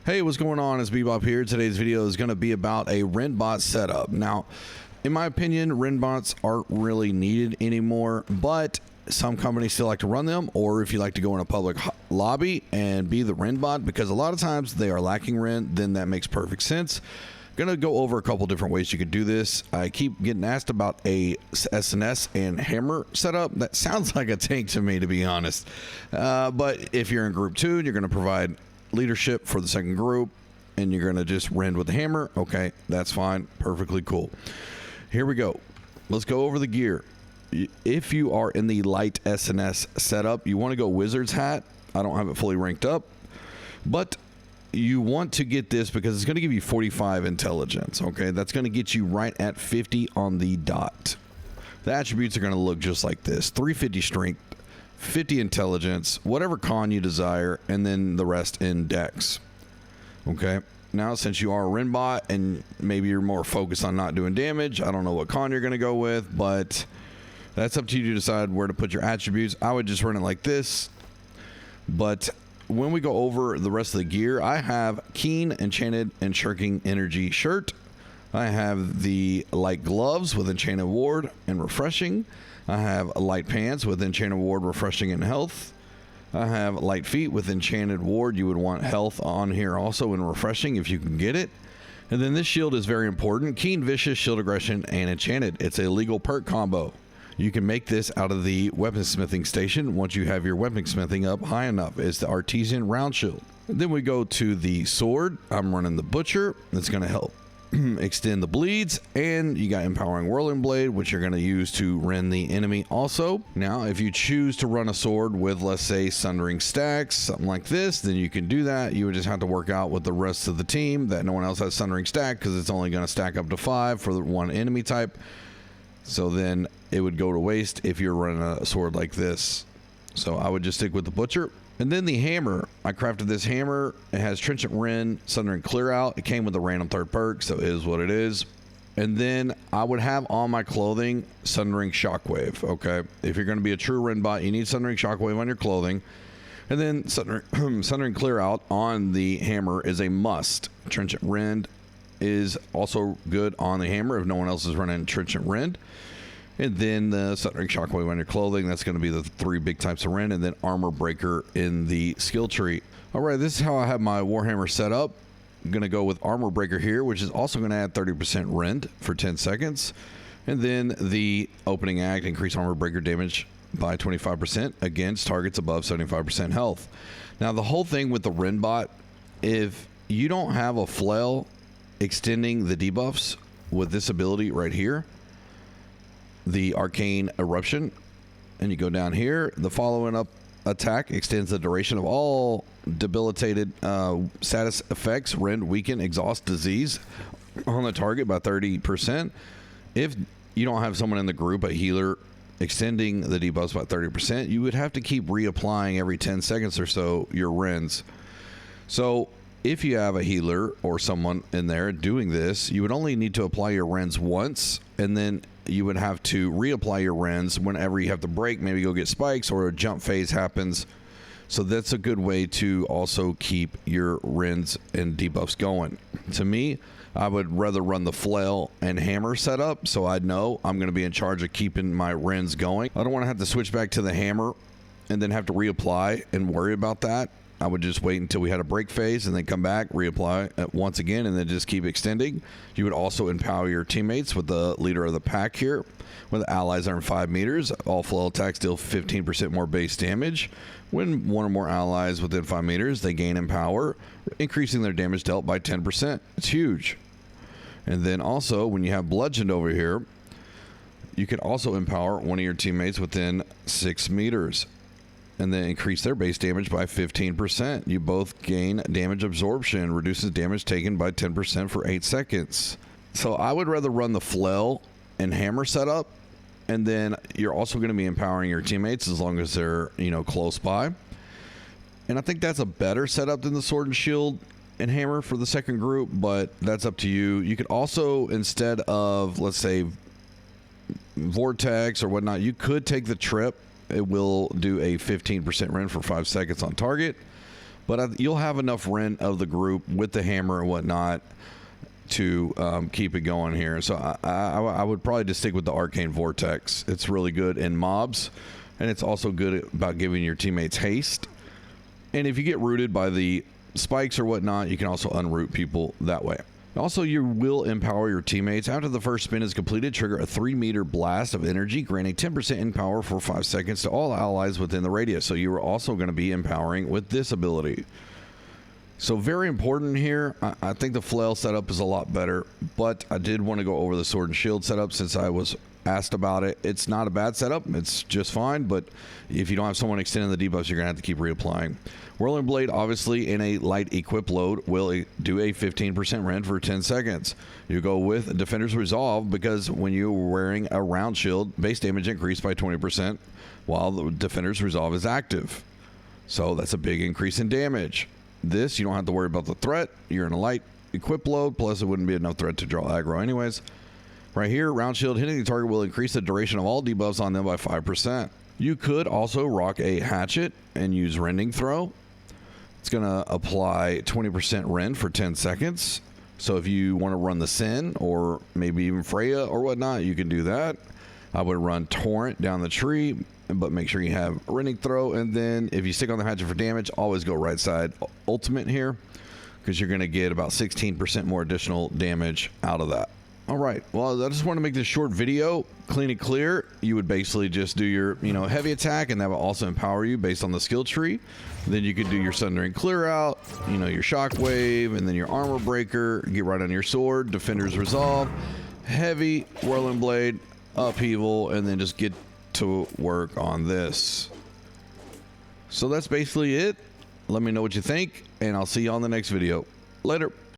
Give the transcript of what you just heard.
Hey, what's going on? It's Bebop here. Today's video is going to be about a REND bot setup. Now, in my opinion, REND bots aren't really needed anymore, but some companies still like to run them, or if you like to go in a public lobby and be the REND bot, because a lot of times they are lacking REND, then that makes perfect sense. Gonna go over a couple different ways you could do this. I keep getting asked about a SNS and hammer setup. That sounds like a tank to me, to be honest. But if you're in group 2 and you're gonna provide leadership for the second group and you're gonna just rend with the hammer, okay, that's fine, perfectly cool. Here we go. Let's go over the gear. If you are in the light SNS setup, you want to go Wizard's Hat. I don't have it fully ranked up, but you want to get this because it's going to give you 45 intelligence. Okay, that's going to get you right at 50 on the dot. The attributes are going to look just like this: 350 strength, 50 intelligence, whatever con you desire, and then the rest in dex. Okay, now since you are a REND bot and maybe you're more focused on not doing damage, I don't know what con you're going to go with, but that's up to you to decide where to put your attributes. I would just run it like this. But when we go over the rest of the gear, I have Keen, Enchanted, and Shirking Energy shirt. I have the light gloves with Enchanted Ward and Refreshing. I have light pants with Enchanted Ward, Refreshing, and Health. I have light feet with Enchanted Ward. You would want Health on here also and Refreshing if you can get it. And then this shield is very important: Keen, Vicious, Shield Aggression, and Enchanted. It's a legal perk combo. You can make this out of the weaponsmithing station once you have your weaponsmithing up high enough. It's the artesian round shield. And then we go to the sword. I'm running the butcher. That's going to help extend the bleeds, and you got empowering whirling blade, which you're going to use to rend the enemy also. Now if you choose to run a sword with, let's say, sundering stacks, something like this, then you can do that. You would just have to work out with the rest of the team that no one else has sundering stack, because it's only going to stack up to 5 for the one enemy type. So then it would go to waste if you're running a sword like this. So I would just stick with the butcher. And then the hammer, I crafted this hammer. It has Trenchant Rend, Sundering Clear Out. It came with a random third perk, so it is what it is. And then I would have on my clothing Sundering Shockwave. Okay, if you're going to be a true REND bot, you need Sundering Shockwave on your clothing. And then Sundering Clear Out on the hammer is a must. Trenchant Rend is also good on the hammer if no one else is running Trenchant Rend. And then the Sundering Shockwave on your clothing, that's going to be the 3 big types of rend, and then Armor Breaker in the skill tree. All right, this is how I have my Warhammer set up. I'm going to go with Armor Breaker here, which is also going to add 30% rend for 10 seconds. And then the opening act, increase Armor Breaker damage by 25% against targets above 75% health. Now, the whole thing with the REND bot, if you don't have a Flail extending the debuffs with this ability right here, the Arcane Eruption, and you go down here, the following up attack extends the duration of all debilitated status effects: rend, weaken, exhaust, disease on the target by 30%. If you don't have someone in the group, a healer, extending the debuffs by 30%, you would have to keep reapplying every 10 seconds or so your rends. So if you have a healer or someone in there doing this, you would only need to apply your rends once, and then you would have to reapply your rends whenever you have to break, maybe go get spikes or a jump phase happens. So that's a good way to also keep your rends and debuffs going. To me, I would rather run the Flail and hammer setup, so I'd know I'm going to be in charge of keeping my rends going. I don't want to have to switch back to the hammer and then have to reapply and worry about that. I would just wait until we had a break phase and then come back, reapply once again, and then just keep extending. You would also empower your teammates with the leader of the pack here. When the allies are in 5 meters, all Flail attacks deal 15% more base damage. When one or more allies within 5 meters, they gain Empower, increasing their damage dealt by 10%. It's huge. And then also, when you have Bludgeoned over here, you can also empower one of your teammates within 6 meters. And then increase their base damage by 15%. You both gain damage absorption, reduces damage taken by 10% for 8 seconds. So I would rather run the Flail and hammer setup, and then you're also going to be empowering your teammates as long as they're, close by. And I think that's a better setup than the sword and shield and hammer for the second group, but that's up to you. You could also, instead of, let's say, vortex or whatnot, you could take the trip. It will do a 15% rend for 5 seconds on target. but you'll have enough rent of the group with the hammer and whatnot to keep it going here. So I would probably just stick with the Arcane Vortex. It's really good in mobs, and it's also good about giving your teammates haste. And if you get rooted by the spikes or whatnot, you can also unroot people that way. Also, you will empower your teammates. After the first spin is completed, trigger a 3-meter blast of energy, granting 10% in power for 5 seconds to all allies within the radius. So you are also going to be empowering with this ability. So very important here. I think the flail setup is a lot better, but I did want to go over the sword and shield setup since I was asked about it. It's not a bad setup. It's just fine, but if you don't have someone extending the debuffs, you're going to have to keep reapplying. Whirling Blade, obviously, in a light equip load, will do a 15% rend for 10 seconds. You go with Defender's Resolve because when you're wearing a round shield, base damage increased by 20% while the Defender's Resolve is active. So that's a big increase in damage. This, you don't have to worry about the threat. You're in a light equip load, plus it wouldn't be enough threat to draw aggro anyways. Right here, round shield hitting the target will increase the duration of all debuffs on them by 5%. You could also rock a hatchet and use rending throw. It's going to apply 20% rend for 10 seconds. So if you want to run the Sin or maybe even Freya or whatnot, you can do that. I would run Torrent down the tree, but make sure you have rending throw. And then if you stick on the hatchet for damage, always go right side ultimate here because you're going to get about 16% more additional damage out of that. All right, well, I just want to make this short video, clean and clear. You would basically just do your, heavy attack, and that will also empower you based on the skill tree. Then you could do your Sundering Clear Out, your Shockwave, and then your Armor Breaker, get right on your sword, Defender's Resolve, Heavy, Whirling Blade, Upheaval, and then just get to work on this. So that's basically it. Let me know what you think, and I'll see you on the next video. Later.